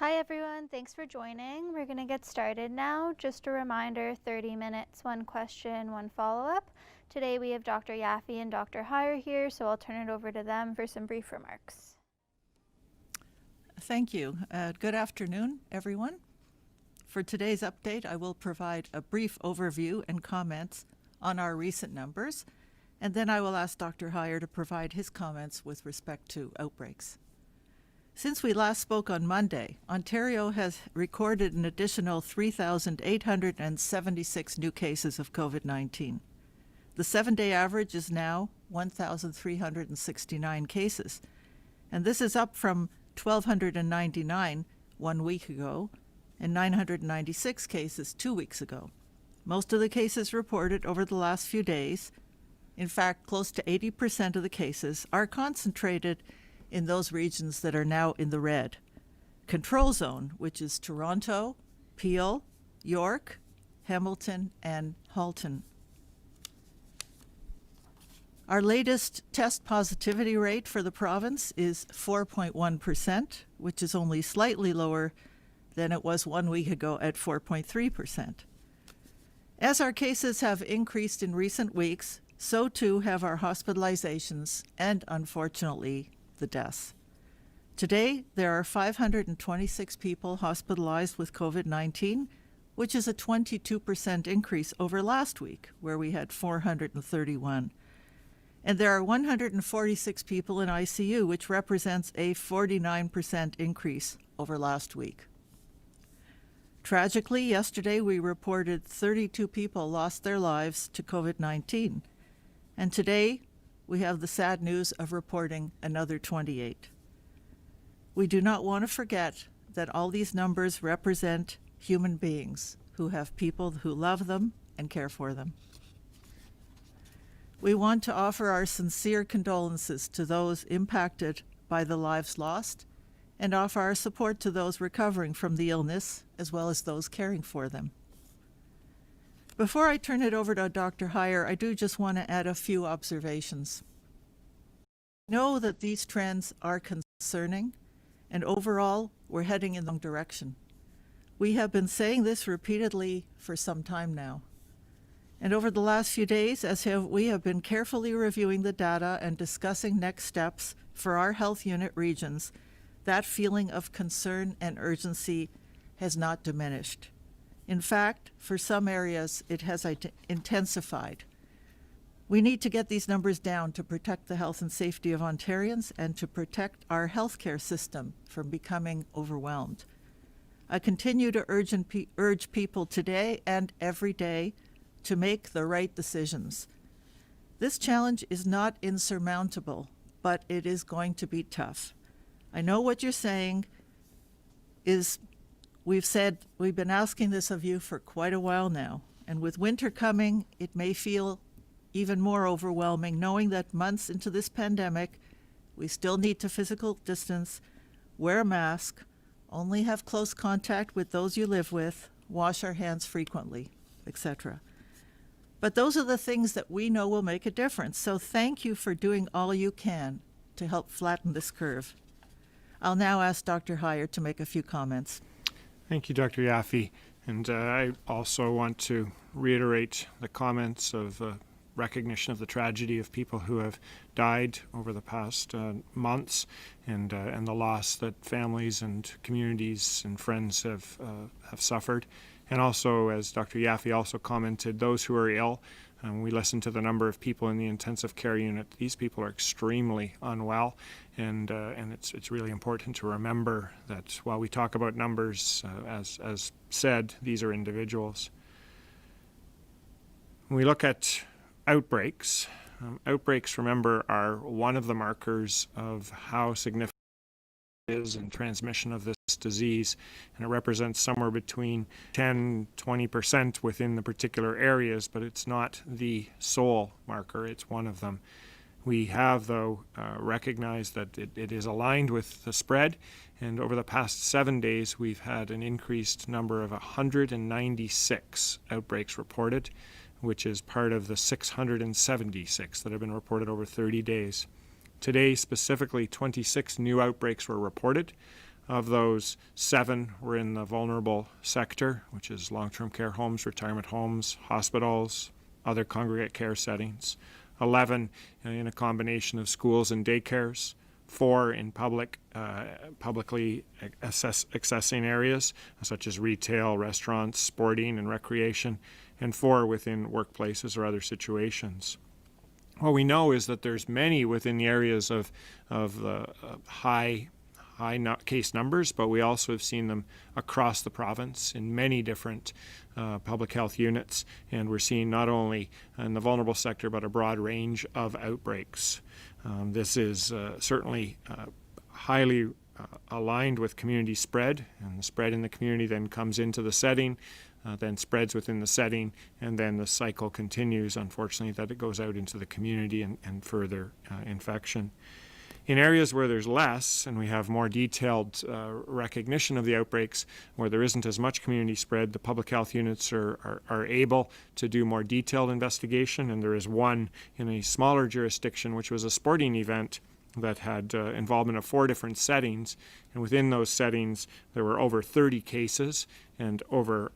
Hi everyone, thanks for joining. We're going to get started now. Just a reminder, 30 minutes, one question, one follow-up. Today we have Dr. Yaffe and Dr. Huyer here, so I'll turn it over to them for some brief remarks. Thank you. Good afternoon, everyone. For today's update, I will provide a brief overview and comments on our recent numbers, and then I will ask Dr. Huyer to provide his comments with respect to outbreaks. Since we last spoke on Monday, Ontario has recorded an additional 3,876 new cases of COVID-19. The 7-day average is now 1,369 cases, and this is up from 1,299 1 week ago and 996 cases 2 weeks ago. Most of the cases reported over the last few days, in fact, close to 80% of the cases, are concentrated in those regions that are now in the red. Control zone, which is Toronto, Peel, York, Hamilton, and Halton. Our latest test positivity rate for the province is 4.1%, which is only slightly lower than it was 1 week ago at 4.3%. As our cases have increased in recent weeks, so too have our hospitalizations and, unfortunately, the deaths. Today, there are 526 people hospitalized with COVID-19, which is a 22% increase over last week, where we had 431. And there are 146 people in ICU, which represents a 49% increase over last week. Tragically, yesterday we reported 32 people lost their lives to COVID-19, and today we have the sad news of reporting another 28. We do not want to forget that all these numbers represent human beings who have people who love them and care for them. We want to offer our sincere condolences to those impacted by the lives lost and offer our support to those recovering from the illness as well as those caring for them. Before I turn it over to Dr. Huyer, I do just want to add a few observations. I know that these trends are concerning, and overall, we're heading in the wrong direction. We have been saying this repeatedly for some time now. And over the last few days, we have been carefully reviewing the data and discussing next steps for our health unit regions, that feeling of concern and urgency has not diminished. In fact, for some areas, it has intensified. We need to get these numbers down to protect the health and safety of Ontarians and to protect our healthcare system from becoming overwhelmed. I continue to urge people today and every day to make the right decisions. This challenge is not insurmountable, but it is going to be tough. I know what you're saying is, we've been asking this of you for quite a while now, and with winter coming, it may feel even more overwhelming knowing that months into this pandemic, we still need to physical distance, wear a mask, only have close contact with those you live with, wash our hands frequently, etc. But those are the things that we know will make a difference, so thank you for doing all you can to help flatten this curve. I'll now ask Dr. Huyer to make a few comments. Thank you, Dr. Yaffe. And I also want to reiterate the comments of recognition of the tragedy of people who have died over the past months and the loss that families and communities and friends have suffered. And also, as Dr. Yaffe also commented, those who are ill. We listened to the number of people in the intensive care unit. These people are extremely unwell, and it's really important to remember that while we talk about numbers, as said, these are individuals. When we look at outbreaks, remember, are one of the markers of how significant it is in transmission of this disease, and it represents somewhere between 10-20% within the particular areas, but it's not the sole marker, it's one of them. We have, though, recognized that it is aligned with the spread, and over the past 7 days we've had an increased number of 196 outbreaks reported, which is part of the 676 that have been reported over 30 days. Today, specifically, 26 new outbreaks were reported. Of those, 7 were in the vulnerable sector, which is long-term care homes, retirement homes, hospitals, other congregate care settings. 11 in a combination of schools and daycares. 4 in publicly accessing areas, such as retail, restaurants, sporting, and recreation. And 4 within workplaces or other situations. What we know is that there's many within the areas of high case numbers, but we also have seen them across the province in many different public health units, and we're seeing not only in the vulnerable sector but a broad range of outbreaks. This is certainly highly aligned with community spread, and the spread in the community then comes into the setting, then spreads within the setting, and then the cycle continues, unfortunately, that it goes out into the community and further infection. In areas where there's less, and we have more detailed recognition of the outbreaks, where there isn't as much community spread, the public health units are able to do more detailed investigation, and there is one in a smaller jurisdiction, which was a sporting event that had involvement of 4 different settings, and within those settings there were over 30 cases and over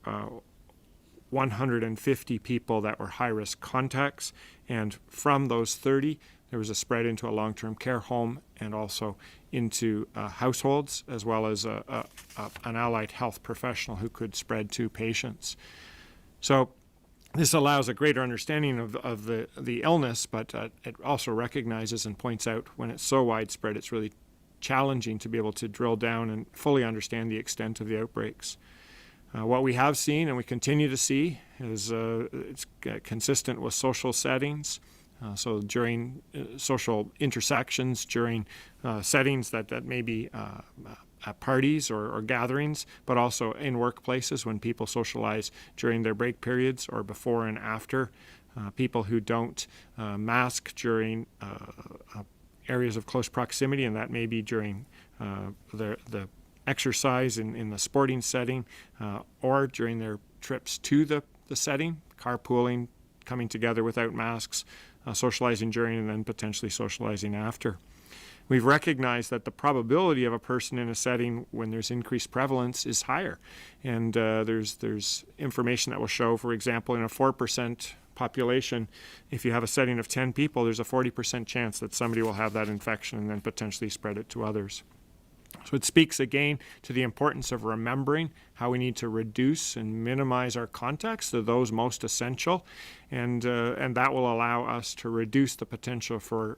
150 people that were high-risk contacts, and from those 30 there was a spread into a long-term care home and also into households, as well as an allied health professional who could spread to patients. So this allows a greater understanding of the illness, but it also recognizes and points out when it's so widespread, it's really challenging to be able to drill down and fully understand the extent of the outbreaks. What we have seen and we continue to see is it's consistent with social settings. So during social intersections, during settings that may be at parties or gatherings, but also in workplaces when people socialize during their break periods or before and after. People who don't mask during areas of close proximity, and that may be during the exercise in the sporting setting or during their trips to the setting, carpooling, coming together without masks, socializing during and then potentially socializing after. We've recognized that the probability of a person in a setting when there's increased prevalence is higher. And there's information that will show, for example, in a 4% population, if you have a setting of 10 people, there's a 40% chance that somebody will have that infection and then potentially spread it to others. So it speaks again to the importance of remembering how we need to reduce and minimize our contacts to those most essential, and that will allow us to reduce the potential for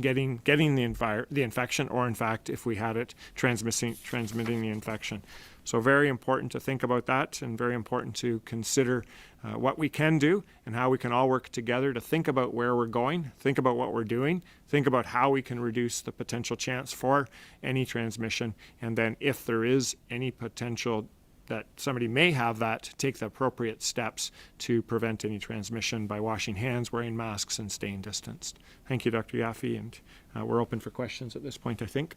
getting the infection, or in fact, if we had it, transmitting the infection. So very important to think about that, and very important to consider what we can do and how we can all work together to think about where we're going, think about what we're doing, think about how we can reduce the potential chance for any transmission, and then if there is any potential that somebody may have that, take the appropriate steps to prevent any transmission by washing hands, wearing masks, and staying distanced. Thank you, Dr. Yaffe, and we're open for questions at this point, I think.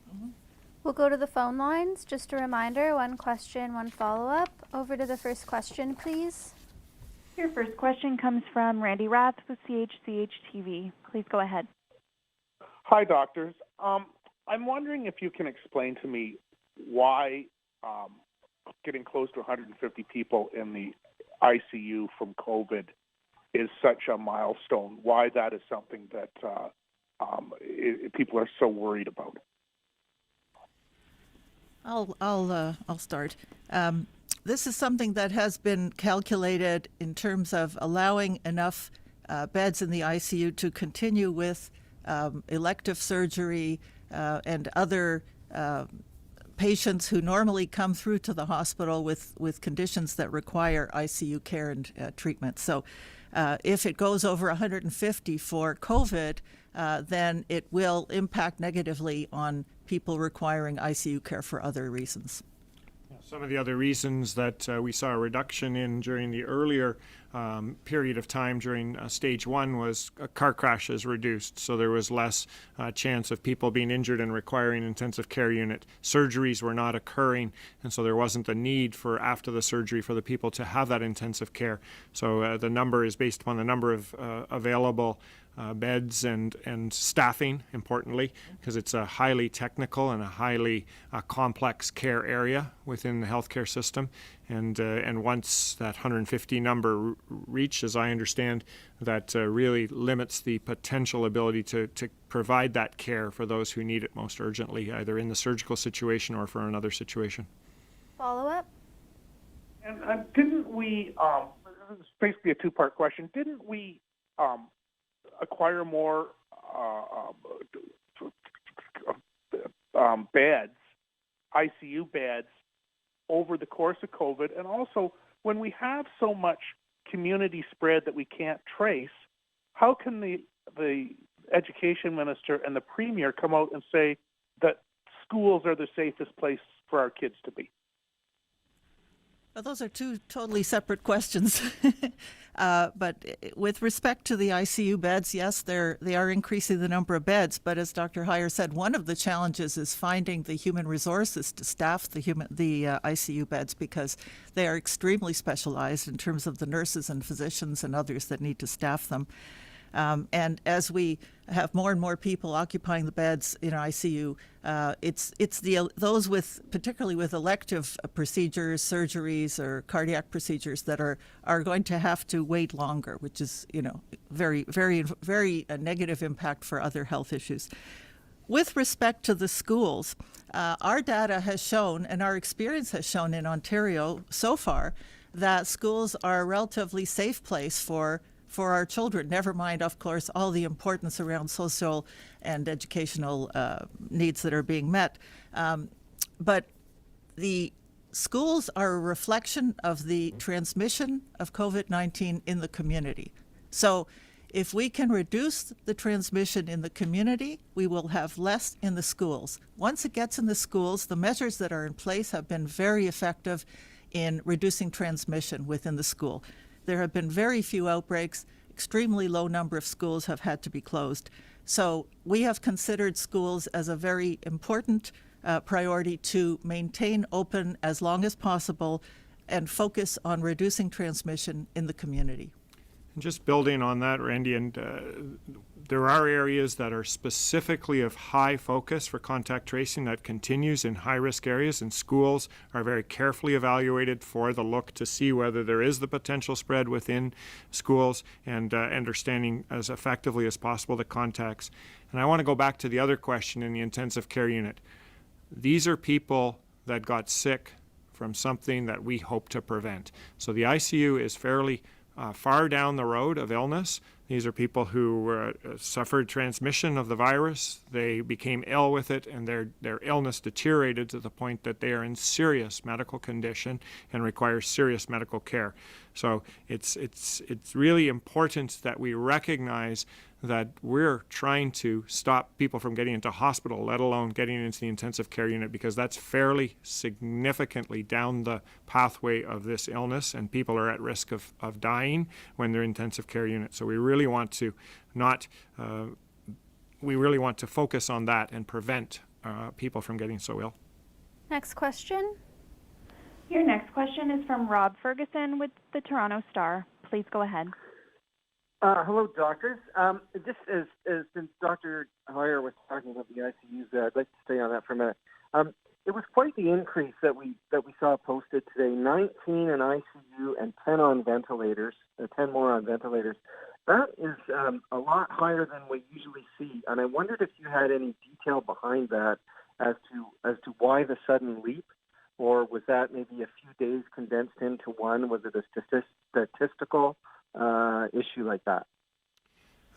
We'll go to the phone lines. Just a reminder, 1 question, 1 follow-up. Over to the first question, please. Your first question comes from Randy Rath with CHCH-TV. Please go ahead. Hi, doctors. I'm wondering if you can explain to me why getting close to 150 people in the ICU from COVID is such a milestone, why that is something that people are so worried about. I'll start. This is something that has been calculated in terms of allowing enough beds in the ICU to continue with elective surgery and other patients who normally come through to the hospital with conditions that require ICU care and treatment. So if it goes over 150 for COVID, then it will impact negatively on people requiring ICU care for other reasons. Some of the other reasons that we saw a reduction in during the earlier period of time during stage 1 was car crashes reduced, so there was less chance of people being injured and requiring intensive care unit. Surgeries were not occurring, and so there wasn't the need for after the surgery for the people to have that intensive care. So the number is based upon the number of available beds and staffing, importantly, because it's a highly technical and a highly complex care area within the healthcare system. And once that 150 number reached, as I understand, that really limits the potential ability to provide that care for those who need it most urgently, either in the surgical situation or for another situation. Follow up? And didn't we, it's basically a two-part question, didn't we acquire more beds, ICU beds, over the course of COVID? And also, when we have so much community spread that we can't trace, how can the education minister and the premier come out and say that schools are the safest place for our kids to be? Well, those are two totally separate questions. But with respect to the ICU beds, yes, they are increasing the number of beds. But as Dr. Huyer said, one of the challenges is finding the human resources to staff the ICU beds, because they are extremely specialized in terms of the nurses and physicians and others that need to staff them. And as we have more and more people occupying the beds in ICU, it's those with, particularly with elective procedures, surgeries, or cardiac procedures that are going to have to wait longer, which is, very, very, very a negative impact for other health issues. With respect to the schools, our data has shown, and our experience has shown in Ontario so far, that schools are a relatively safe place for our children, never mind, of course, all the importance around social and educational needs that are being met. But the schools are a reflection of the transmission of COVID-19 in the community. So if we can reduce the transmission in the community, we will have less in the schools. Once it gets in the schools, the measures that are in place have been very effective in reducing transmission within the school. There have been very few outbreaks. Extremely low number of schools have had to be closed. So we have considered schools as a very important priority to maintain open as long as possible and focus on reducing transmission in the community. And just building on that, Randy, and there are areas that are specifically of high focus for contact tracing that continues in high-risk areas, and schools are very carefully evaluated for the look to see whether there is the potential spread within schools, and understanding as effectively as possible the contacts. And I want to go back to the other question in the intensive care unit. These are people that got sick from something that we hope to prevent. So the ICU is fairly far down the road of illness. These are people who suffered transmission of the virus. They became ill with it, and their illness deteriorated to the point that they are in serious medical condition and require serious medical care. So it's really important that we recognize that we're trying to stop people from getting into hospital, let alone getting into the intensive care unit, because that's fairly significantly down the pathway of this illness, and people are at risk of dying when they're in intensive care unit. So we really want to focus on that and prevent people from getting so ill. Next question. Your next question is from Rob Ferguson with the Toronto Star. Please go ahead. Hello, doctors. Just as since Dr. Huyer was talking about the ICUs, I'd like to stay on that for a minute. It was quite the increase that we saw posted today. 19 in ICU and 10 on ventilators. 10 more on ventilators. That is a lot higher than we usually see, and I wondered if you had any detail behind that as to why the sudden leap, or was that maybe a few days condensed into one? Was it a statistical issue like that?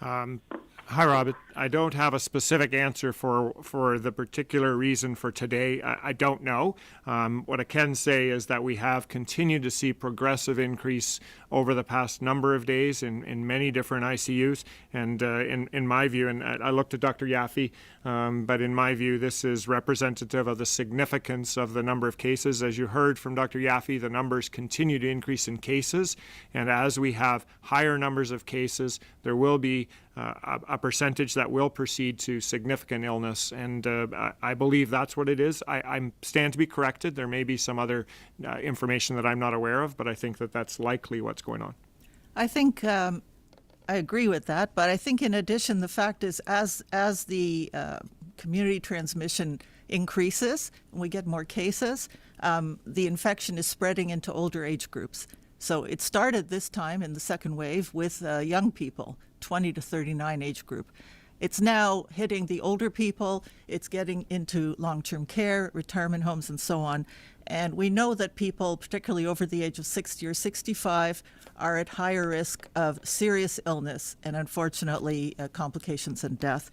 Hi, Rob. I don't have a specific answer for the particular reason for today. I don't know. What I can say is that we have continued to see progressive increase over the past number of days in many different ICUs. And in my view, and I looked at Dr. Yaffe, but in my view, this is representative of the significance of the number of cases. As you heard from Dr. Yaffe, the numbers continue to increase in cases. And as we have higher numbers of cases, there will be a percentage that will proceed to significant illness, and I believe that's what it is. I stand to be corrected. There may be some other information that I'm not aware of, but I think that that's likely what's going on. I think I agree with that, but I think in addition, the fact is as the community transmission increases and we get more cases, the infection is spreading into older age groups. So it started this time in the second wave with young people, 20 to 39 age group. It's now hitting the older people, it's getting into long-term care, retirement homes, and so on. And we know that people, particularly over the age of 60 or 65, are at higher risk of serious illness and unfortunately complications and death.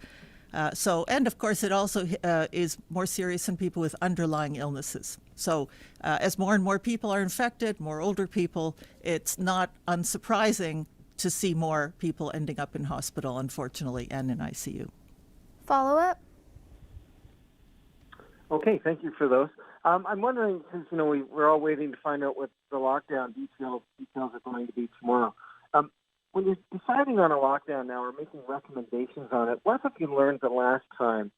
And of course, it also is more serious in people with underlying illnesses. So as more and more people are infected, more older people, it's not unsurprising to see more people ending up in hospital, unfortunately, and in ICU. Follow-up? Okay, thank you for those. I'm wondering, since we're all waiting to find out what the lockdown details are going to be tomorrow. When you're deciding on a lockdown now or making recommendations on it, what have you learned from the last time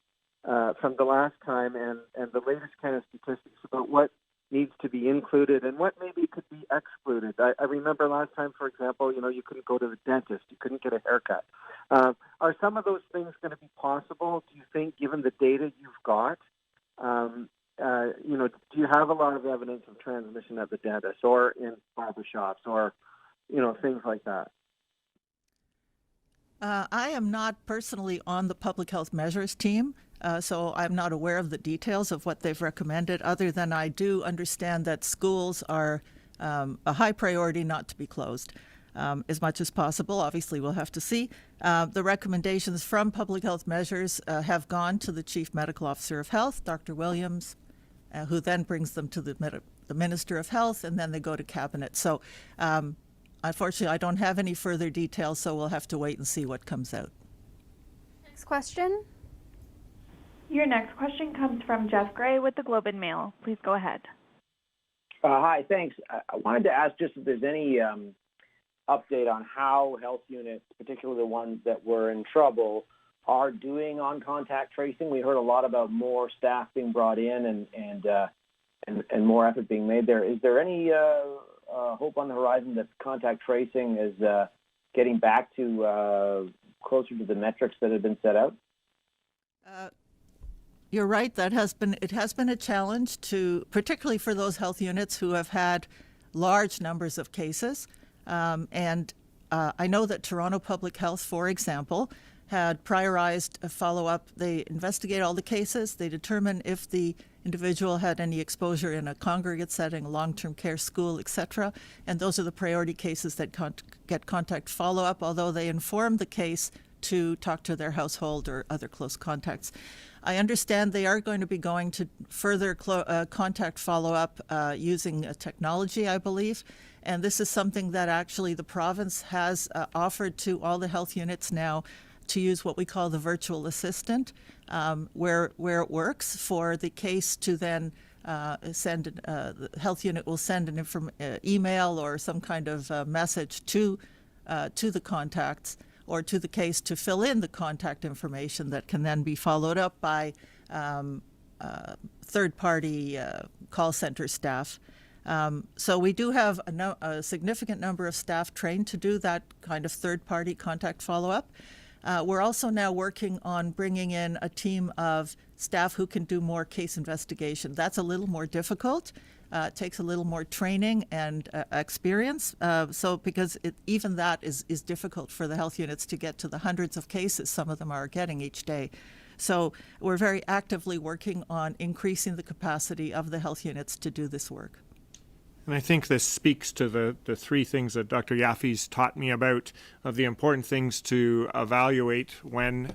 and the latest kind of statistics about what needs to be included and what maybe could be excluded? I remember last time, for example, you couldn't go to the dentist, you couldn't get a haircut. Are some of those things going to be possible, do you think, given the data you've got? Do you have a lot of evidence of transmission at the dentist or in barbershops or, things like that? I am not personally on the public health measures team, so I'm not aware of the details of what they've recommended, other than I do understand that schools are a high priority not to be closed as much as possible. Obviously, we'll have to see. The recommendations from public health measures have gone to the Chief Medical Officer of Health, Dr. Williams, who then brings them to the Minister of Health, and then they go to Cabinet. So unfortunately, I don't have any further details, so we'll have to wait and see what comes out. Next question. Your next question comes from Jeff Gray with the Globe and Mail. Please go ahead. Hi, thanks. I wanted to ask just if there's any update on how health units, particularly the ones that were in trouble, are doing on contact tracing. We heard a lot about more staff being brought in and more effort being made there. Is there any hope on the horizon that contact tracing is getting back to closer to the metrics that have been set out? You're right. It has been a challenge particularly for those health units who have had large numbers of cases. And I know that Toronto Public Health, for example, had priorized a follow-up. They investigate all the cases. They determine if the individual had any exposure in a congregate setting, long-term care, school, etc. And those are the priority cases that get contact follow-up, although they inform the case to talk to their household or other close contacts. I understand they are going to be going to further contact follow-up using technology, I believe. And this is something that actually the province has offered to all the health units now, to use what we call the virtual assistant, where it works for the case to then the health unit will send an email or some kind of message to the contacts or to the case to fill in the contact information that can then be followed up by third-party call center staff. So we do have a significant number of staff trained to do that kind of third-party contact follow-up. We're also now working on bringing in a team of staff who can do more case investigation. That's a little more difficult. It takes a little more training and experience. Because even that is difficult for the health units to get to the hundreds of cases some of them are getting each day. So we're very actively working on increasing the capacity of the health units to do this work. And I think this speaks to the three things that Dr. Yaffe's taught me about, of the important things to evaluate when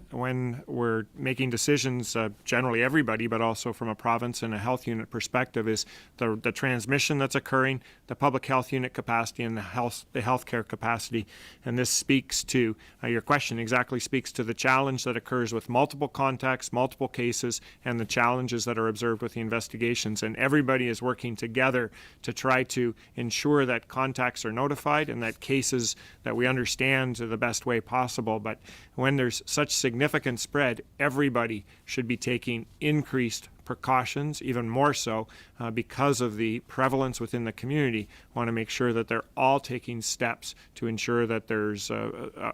we're making decisions, generally everybody, but also from a province and a health unit perspective, is the transmission that's occurring, the public health unit capacity, and the healthcare capacity. And this speaks to, your question exactly speaks to the challenge that occurs with multiple contacts, multiple cases, and the challenges that are observed with the investigations. And everybody is working together to try to ensure that contacts are notified and that cases that we understand the best way possible. But when there's such significant spread, everybody should be taking increased precautions, even more so because of the prevalence within the community. Want to make sure that they're all taking steps to ensure that there's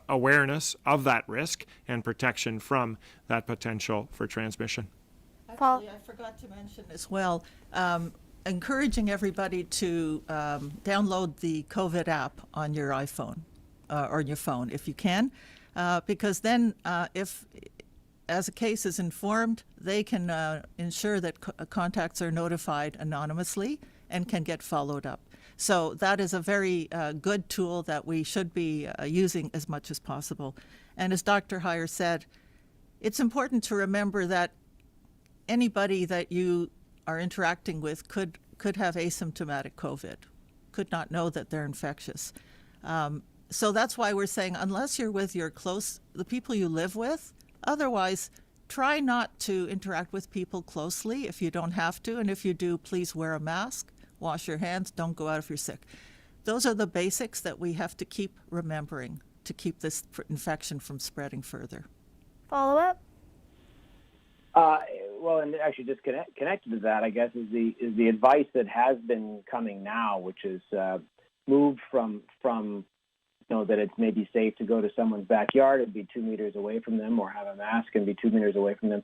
awareness of that risk and protection from that potential for transmission. Actually, I forgot to mention as well, encouraging everybody to download the COVID app on your iPhone or your phone if you can, because then if as a case is informed, they can ensure that contacts are notified anonymously and can get followed up. So that is a very good tool that we should be using as much as possible. And as Dr. Huyer said, it's important to remember that anybody that you are interacting with could have asymptomatic COVID, could not know that they're infectious. So that's why we're saying, unless you're with the people you live with, otherwise, try not to interact with people closely if you don't have to. And if you do, please wear a mask, wash your hands, don't go out if you're sick. Those are the basics that we have to keep remembering to keep this infection from spreading further. Follow up? Well, and actually just connected to that, I guess, is the advice that has been coming now, which is moved from that it's maybe safe to go to someone's backyard and be 2 meters away from them, or have a mask and be 2 meters away from them,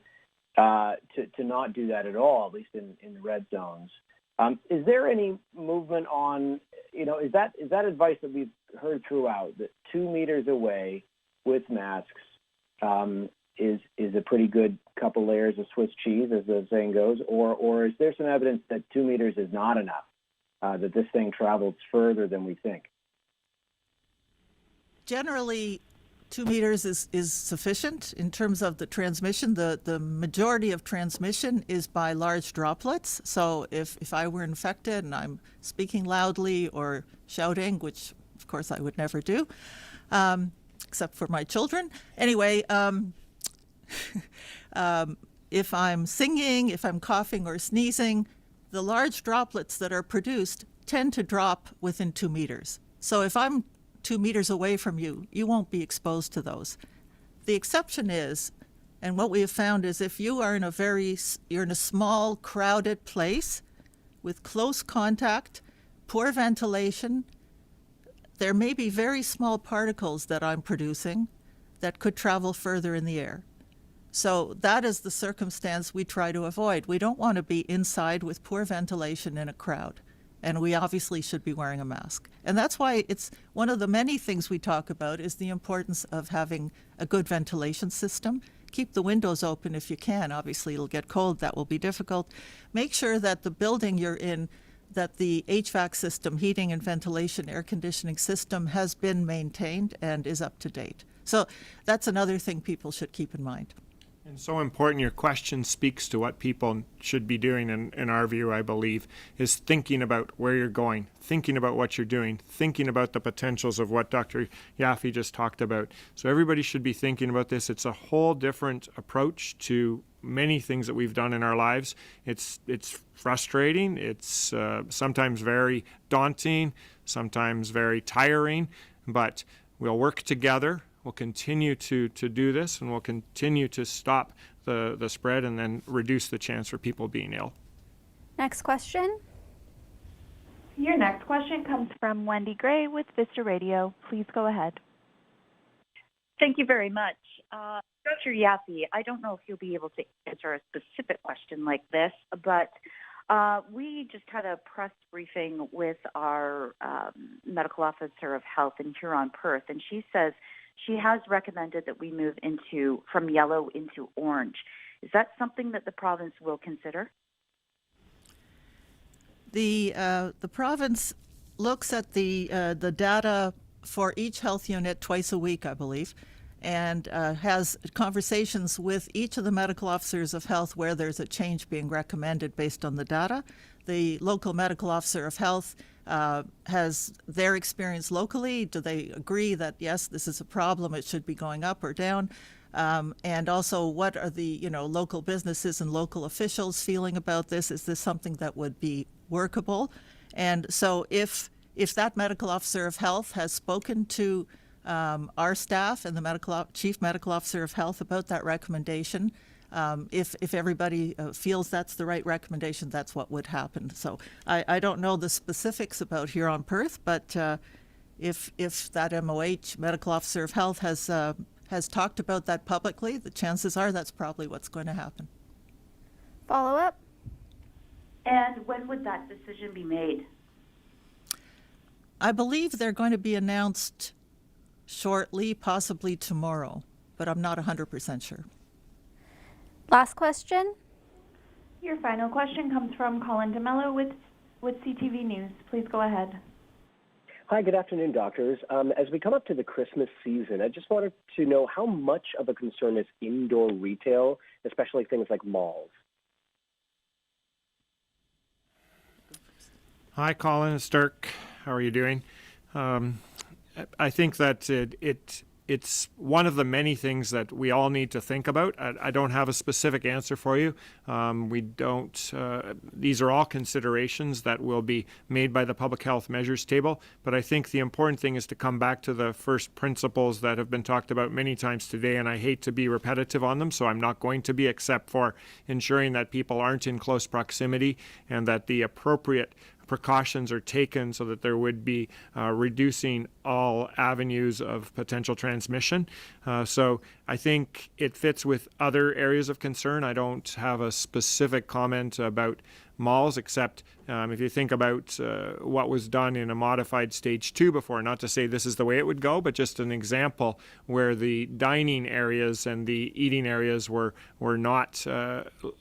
to not do that at all, at least in the red zones. Is there any movement on, is that advice that we've heard throughout, that 2 meters away with masks is a pretty good couple layers of Swiss cheese, as the saying goes, or is there some evidence that 2 meters is not enough, that this thing travels further than we think? Generally, 2 meters is sufficient in terms of the transmission. The majority of transmission is by large droplets. So if I were infected and I'm speaking loudly or shouting, which of course I would never do, except for my children. Anyway, if I'm singing, if I'm coughing or sneezing, the large droplets that are produced tend to drop within 2 meters. So if I'm 2 meters away from you, you won't be exposed to those. The exception is, and what we have found is, if you are you're in a small, crowded place with close contact, poor ventilation, there may be very small particles that I'm producing that could travel further in the air. So that is the circumstance we try to avoid. We don't want to be inside with poor ventilation in a crowd. And we obviously should be wearing a mask. And that's why it's one of the many things we talk about is the importance of having a good ventilation system. Keep the windows open if you can. Obviously, it'll get cold. That will be difficult. Make sure that the building you're in, that the HVAC system, heating and ventilation, air conditioning system, has been maintained and is up to date. So that's another thing people should keep in mind. And so important, your question speaks to what people should be doing, in our view, I believe, is thinking about where you're going, thinking about what you're doing, thinking about the potentials of what Dr. Yaffe just talked about. So everybody should be thinking about this. It's a whole different approach to many things that we've done in our lives. It's frustrating. It's sometimes very daunting, sometimes very tiring, but we'll work together. We'll continue to do this, and we'll continue to stop the spread and then reduce the chance for people being ill. Next question. Your next question comes from Wendy Gray with Vista Radio. Please go ahead. Thank you very much. Dr. Yaffe, I don't know if you'll be able to answer a specific question like this, but we just had a press briefing with our medical officer of health in Huron-Perth, and she says she has recommended that we move from yellow into orange. Is that something that the province will consider? The province looks at the data for each health unit twice a week, I believe, and has conversations with each of the medical officers of health where there's a change being recommended based on the data. The local medical officer of health has their experience locally. Do they agree that, yes, this is a problem, it should be going up or down? And also, what are the local businesses and local officials feeling about this? Is this something that would be workable? And so if that medical officer of health has spoken to our staff and the chief medical officer of health about that recommendation, If everybody feels that's the right recommendation, that's what would happen. So I don't know the specifics about here on Perth, but if that MOH, Medical Officer of Health, has talked about that publicly, the chances are that's probably what's going to happen. Follow up? And when would that decision be made? I believe they're going to be announced shortly, possibly tomorrow, but I'm not 100% sure. Last question? Your final question comes from Colin DeMello with CTV News. Please go ahead. Hi, good afternoon, doctors. As we come up to the Christmas season, I just wanted to know how much of a concern is indoor retail, especially things like malls. Hi, Colin. It's Dirk. How are you doing? I think that it's one of the many things that we all need to think about. I don't have a specific answer for you. We don't. These are all considerations that will be made by the Public Health Measures Table. But I think the important thing is to come back to the first principles that have been talked about many times today, and I hate to be repetitive on them, so I'm not going to be, except for ensuring that people aren't in close proximity and that the appropriate precautions are taken so that there would be reducing all avenues of potential transmission. So I think it fits with other areas of concern. I don't have a specific comment about malls, except if you think about what was done in a modified stage 2 before, not to say this is the way it would go, but just an example where the dining areas and the eating areas were not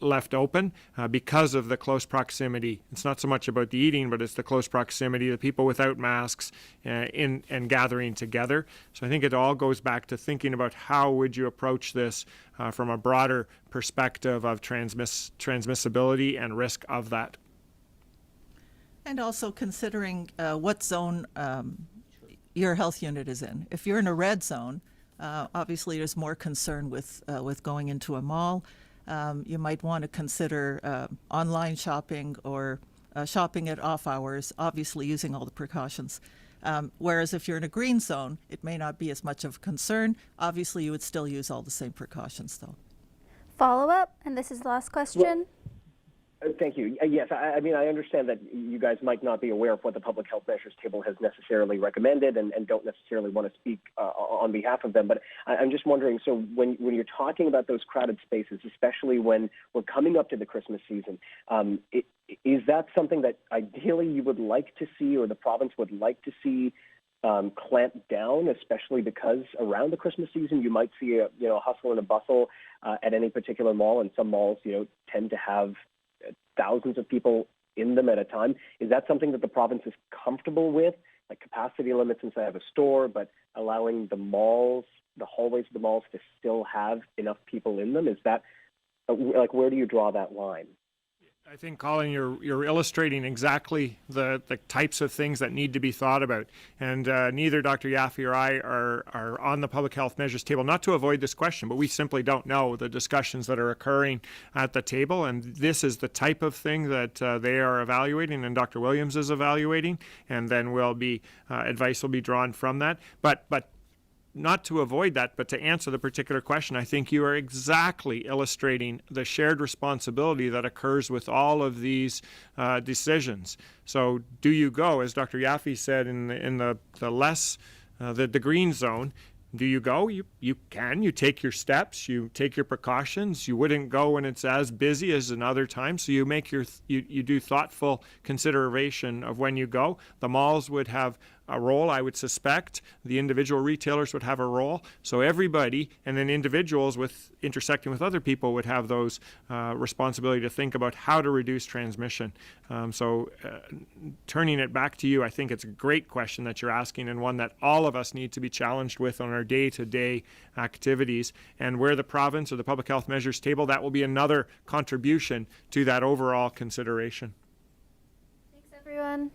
left open because of the close proximity. It's not so much about the eating, but it's the close proximity, the people without masks and gathering together. So I think it all goes back to thinking about how would you approach this from a broader perspective of transmissibility and risk of that. And also considering what zone your health unit is in. If you're in a red zone, obviously there's more concern with going into a mall. You might want to consider online shopping or shopping at off hours, obviously using all the precautions. Whereas if you're in a green zone, it may not be as much of a concern. Obviously, you would still use all the same precautions, though. Follow up, and this is the last question. Thank you. Yes, I mean, I understand that you guys might not be aware of what the Public Health Measures Table has necessarily recommended and don't necessarily want to speak on behalf of them. But I'm just wondering, so when you're talking about those crowded spaces, especially when we're coming up to the Christmas season, is that something that ideally you would like to see or the province would like to see clamped down, especially because around the Christmas season you might see a hustle and a bustle at any particular mall, and some malls tend to have thousands of people in them at a time. Is that something that the province is comfortable with, like capacity limits inside of a store, but allowing the malls, the hallways of the malls to still have enough people in them? Is that, like, where do you draw that line? I think, Colin, you're illustrating exactly the types of things that need to be thought about. And neither Dr. Yaffe or I are on the Public Health Measures Table, not to avoid this question, but we simply don't know the discussions that are occurring at the table. And this is the type of thing that they are evaluating and Dr. Williams is evaluating. And then advice will be drawn from that. But not to avoid that, but to answer the particular question, I think you are exactly illustrating the shared responsibility that occurs with all of these decisions. So do you go, as Dr. Yaffe said, in the green zone? Do you go? You can. You take your steps. You take your precautions. You wouldn't go when it's as busy as another time. So you make you do thoughtful consideration of when you go. The malls would have a role, I would suspect. The individual retailers would have a role. So everybody, and then individuals intersecting with other people would have those responsibility to think about how to reduce transmission. So turning it back to you, I think it's a great question that you're asking, and one that all of us need to be challenged with on our day-to-day activities. And where the province or the Public Health Measures Table, that will be another contribution to that overall consideration. Thanks, everyone.